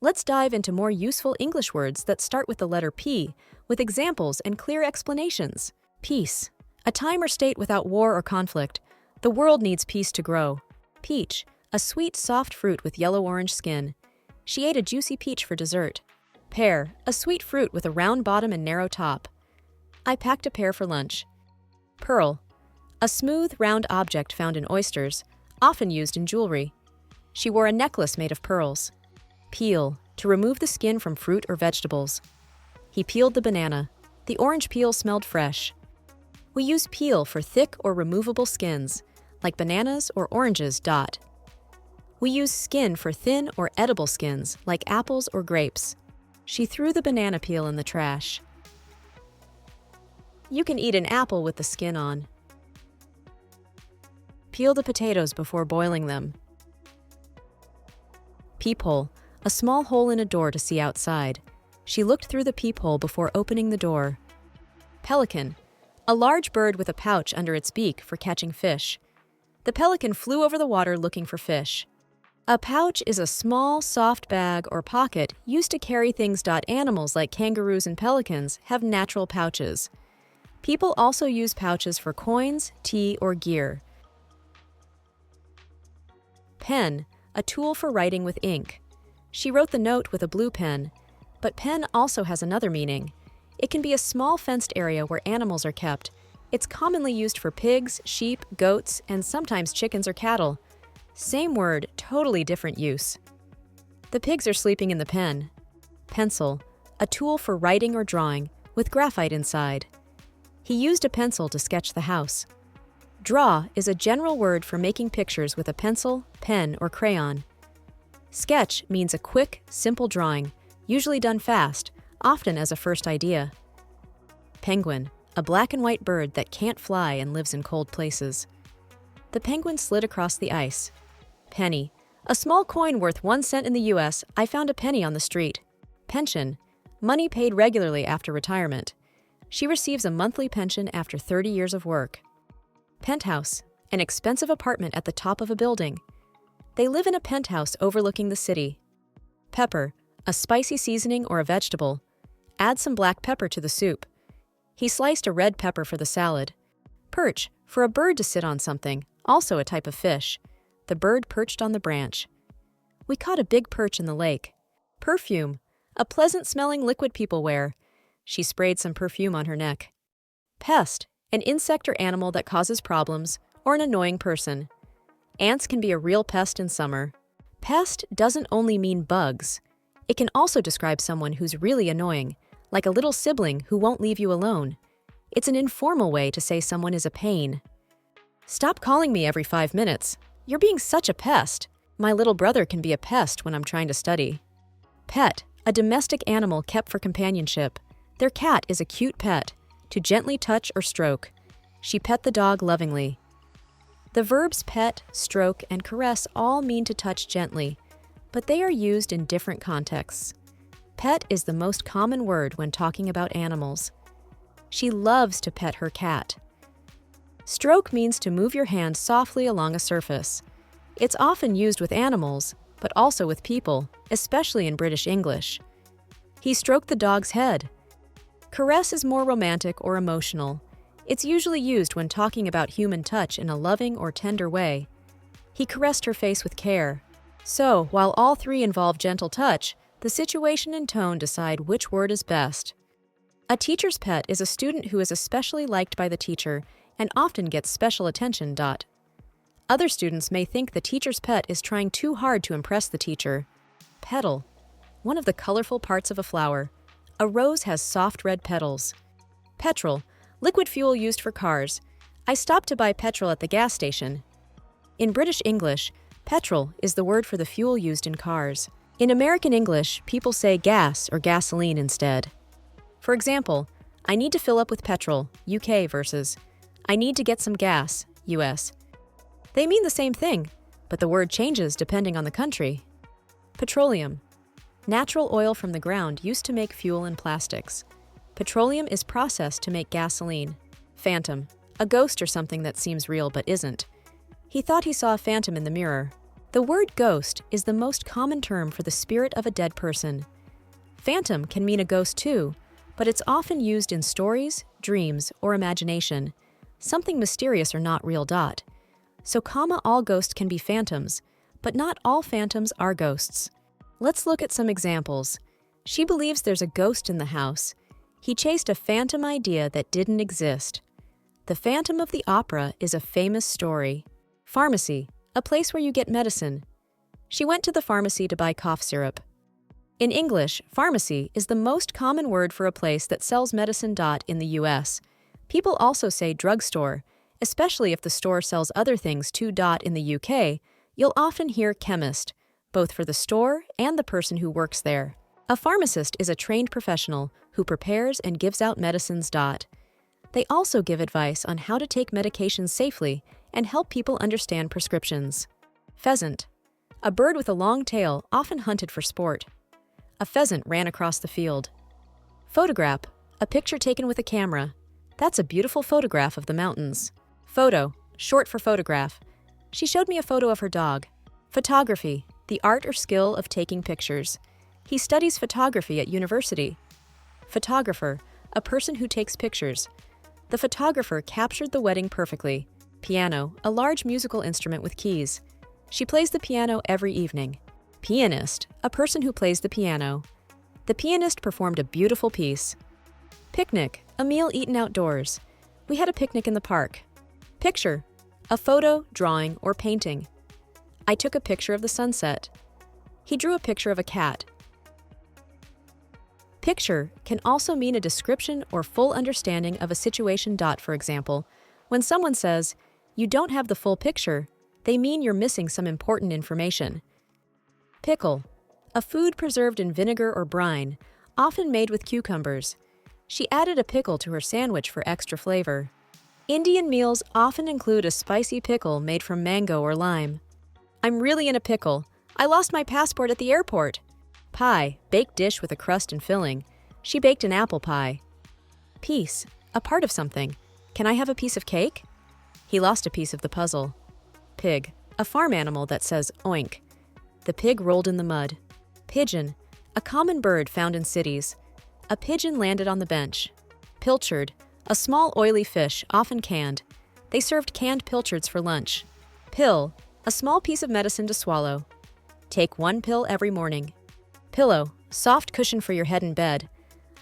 Let's dive into more useful English words that start with the letter P, with examples and clear explanations. Peace, a time or state without war or conflict. The world needs peace to grow. Peach, a sweet, soft fruit with yellow-orange skin. She ate a juicy peach for dessert. Pear, a sweet fruit with a round bottom and narrow top. I packed a pear for lunch. Pearl, a smooth, round object found in oysters, often used in jewelry. She wore a necklace made of pearls. Peel, to remove the skin from fruit or vegetables. He peeled the banana. The orange peel smelled fresh. We use peel for thick or removable skins, like bananas or oranges. We use skin for thin or edible skins, like apples or grapes. She threw the banana peel in the trash. You can eat an apple with the skin on. Peel the potatoes before boiling them. Peephole, a small hole in a door to see outside. She looked through the peephole before opening the door. Pelican, a large bird with a pouch under its beak for catching fish. The pelican flew over the water looking for fish. A pouch is a small, soft bag or pocket used to carry things. Animals like kangaroos and pelicans have natural pouches. People also use pouches for coins, tea, or gear. Pen, a tool for writing with ink. She wrote the note with a blue pen, but pen also has another meaning. It can be a small fenced area where animals are kept. It's commonly used for pigs, sheep, goats, and sometimes chickens or cattle. Same word, totally different use. The pigs are sleeping in the pen. Pencil, a tool for writing or drawing, with graphite inside. He used a pencil to sketch the house. Draw is a general word for making pictures with a pencil, pen, or crayon. Sketch means a quick, simple drawing, usually done fast, often as a first idea. Penguin, a black and white bird that can't fly and lives in cold places. The penguin slid across the ice. Penny, a small coin worth 1 cent in the US. I found a penny on the street. Pension, money paid regularly after retirement. She receives a monthly pension after 30 years of work. Penthouse, an expensive apartment at the top of a building. They live in a penthouse overlooking the city. Pepper, a spicy seasoning or a vegetable. Add some black pepper to the soup. He sliced a red pepper for the salad. Perch, for a bird to sit on something, also a type of fish. The bird perched on the branch. We caught a big perch in the lake. Perfume, a pleasant-smelling liquid people wear. She sprayed some perfume on her neck. Pest, an insect or animal that causes problems, or an annoying person. Ants can be a real pest in summer. Pest doesn't only mean bugs. It can also describe someone who's really annoying, like a little sibling who won't leave you alone. It's an informal way to say someone is a pain. Stop calling me every 5 minutes. You're being such a pest. My little brother can be a pest when I'm trying to study. Pet, a domestic animal kept for companionship. Their cat is a cute pet, to gently touch or stroke. She pet the dog lovingly. The verbs pet, stroke, and caress all mean to touch gently, but they are used in different contexts. Pet is the most common word when talking about animals. She loves to pet her cat. Stroke means to move your hand softly along a surface. It's often used with animals, but also with people, especially in British English. He stroked the dog's head. Caress is more romantic or emotional. It's usually used when talking about human touch in a loving or tender way. He caressed her face with care. So, while all three involve gentle touch, the situation and tone decide which word is best. A teacher's pet is a student who is especially liked by the teacher and often gets special attention. Other students may think the teacher's pet is trying too hard to impress the teacher. Petal, one of the colorful parts of a flower. A rose has soft red petals. Petrol, liquid fuel used for cars. I stopped to buy petrol at the gas station. In British English, petrol is the word for the fuel used in cars. In American English, people say gas or gasoline instead. For example, I need to fill up with petrol, UK versus I need to get some gas, US. They mean the same thing, but the word changes depending on the country. Petroleum, natural oil from the ground used to make fuel and plastics. Petroleum is processed to make gasoline. Phantom, a ghost or something that seems real but isn't. He thought he saw a phantom in the mirror. The word ghost is the most common term for the spirit of a dead person. Phantom can mean a ghost too, but it's often used in stories, dreams, or imagination, something mysterious or not real. So, all ghosts can be phantoms, but not all phantoms are ghosts. Let's look at some examples. She believes there's a ghost in the house. He chased a phantom idea that didn't exist. The Phantom of the Opera is a famous story. Pharmacy, a place where you get medicine. She went to the pharmacy to buy cough syrup. In English, pharmacy is the most common word for a place that sells medicine. In the US, people also say drugstore, especially if the store sells other things too. In the UK, you'll often hear chemist, both for the store and the person who works there. A pharmacist is a trained professional who prepares and gives out medicines. They also give advice on how to take medications safely and help people understand prescriptions. Pheasant, a bird with a long tail often hunted for sport. A pheasant ran across the field. Photograph, a picture taken with a camera. That's a beautiful photograph of the mountains. Photo, short for photograph. She showed me a photo of her dog. Photography, the art or skill of taking pictures. He studies photography at university. Photographer, a person who takes pictures. The photographer captured the wedding perfectly. Piano, a large musical instrument with keys. She plays the piano every evening. Pianist, a person who plays the piano. The pianist performed a beautiful piece. Picnic, a meal eaten outdoors. We had a picnic in the park. Picture, a photo, drawing, or painting. I took a picture of the sunset. He drew a picture of a cat. Picture can also mean a description or full understanding of a situation. For example, when someone says, "You don't have the full picture," they mean you're missing some important information. Pickle, a food preserved in vinegar or brine, often made with cucumbers. She added a pickle to her sandwich for extra flavor. Indian meals often include a spicy pickle made from mango or lime. I'm really in a pickle. I lost my passport at the airport. Pie, baked dish with a crust and filling. She baked an apple pie. Piece, a part of something. Can I have a piece of cake? He lost a piece of the puzzle. Pig, a farm animal that says oink. The pig rolled in the mud. Pigeon, a common bird found in cities. A pigeon landed on the bench. Pilchard, a small oily fish, often canned. They served canned pilchards for lunch. Pill, a small piece of medicine to swallow. Take one pill every morning. Pillow, soft cushion for your head in bed.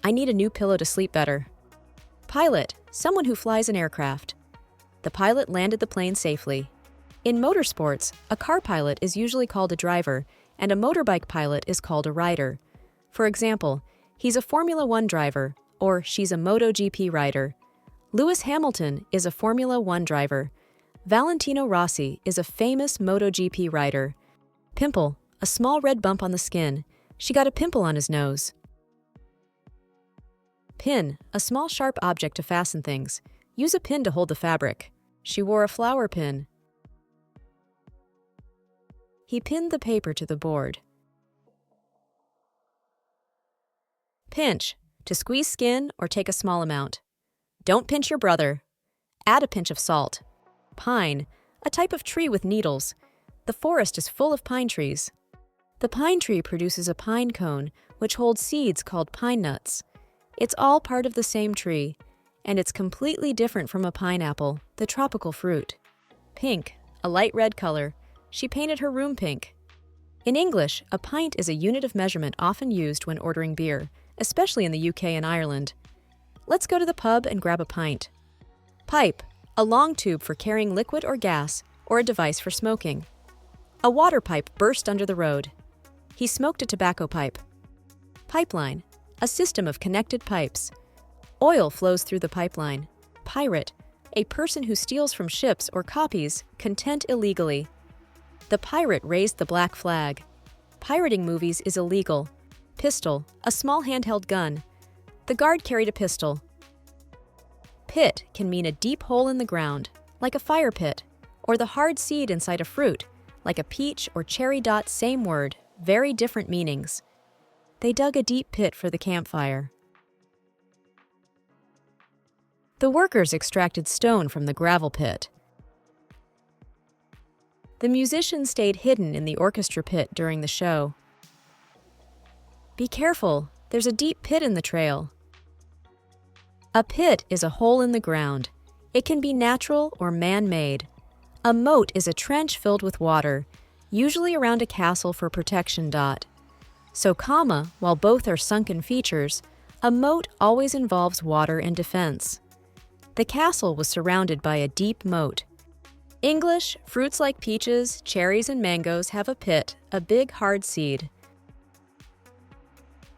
I need a new pillow to sleep better. Pilot, someone who flies an aircraft. The pilot landed the plane safely. In motorsports, a car pilot is usually called a driver, and a motorbike pilot is called a rider. For example, he's a Formula One driver, or she's a MotoGP rider. Lewis Hamilton is a Formula One driver. Valentino Rossi is a famous MotoGP rider. Pimple, a small red bump on the skin. She got a pimple on his nose. Pin, a small sharp object to fasten things. Use a pin to hold the fabric. She wore a flower pin. He pinned the paper to the board. Pinch, to squeeze skin or take a small amount. Don't pinch your brother. Add a pinch of salt. Pine, a type of tree with needles. The forest is full of pine trees. The pine tree produces a pine cone, which holds seeds called pine nuts. It's all part of the same tree, and it's completely different from a pineapple, the tropical fruit. Pink, a light red color. She painted her room pink. In English, a pint is a unit of measurement often used when ordering beer, especially in the UK and Ireland. Let's go to the pub and grab a pint. Pipe, a long tube for carrying liquid or gas, or a device for smoking. A water pipe burst under the road. He smoked a tobacco pipe. Pipeline, a system of connected pipes. Oil flows through the pipeline. Pirate, a person who steals from ships or copies content illegally. The pirate raised the black flag. Pirating movies is illegal. Pistol, a small handheld gun. The guard carried a pistol. Pit can mean a deep hole in the ground, like a fire pit, or the hard seed inside a fruit, like a peach or cherry. Same word, very different meanings. They dug a deep pit for the campfire. The workers extracted stone from the gravel pit. The musician stayed hidden in the orchestra pit during the show. Be careful, there's a deep pit in the trail. A pit is a hole in the ground. It can be natural or man-made. A moat is a trench filled with water, usually around a castle for protection. So, while both are sunken features, a moat always involves water and defense. The castle was surrounded by a deep moat. English, fruits like peaches, cherries, and mangoes have a pit, a big hard seed.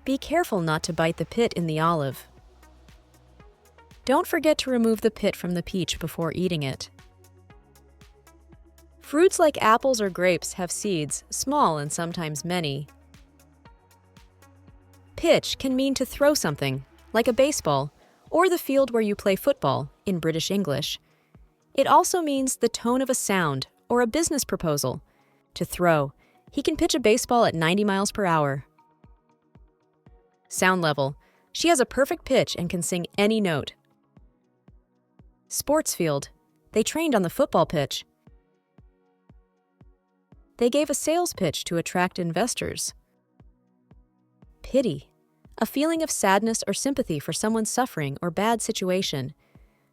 Be careful not to bite the pit in the olive. Don't forget to remove the pit from the peach before eating it. Fruits like apples or grapes have seeds, small and sometimes many. Pitch can mean to throw something, like a baseball, or the field where you play football, in British English. It also means the tone of a sound or a business proposal. To throw, he can pitch a baseball at 90 miles per hour. Sound level. She has a perfect pitch and can sing any note. Sports field. They trained on the football pitch. They gave a sales pitch to attract investors. Pity. A feeling of sadness or sympathy for someone's suffering or bad situation.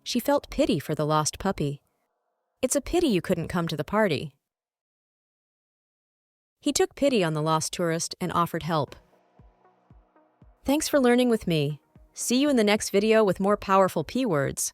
She felt pity for the lost puppy. It's a pity you couldn't come to the party. He took pity on the lost tourist and offered help. Thanks for learning with me. See you in the next video with more powerful P words.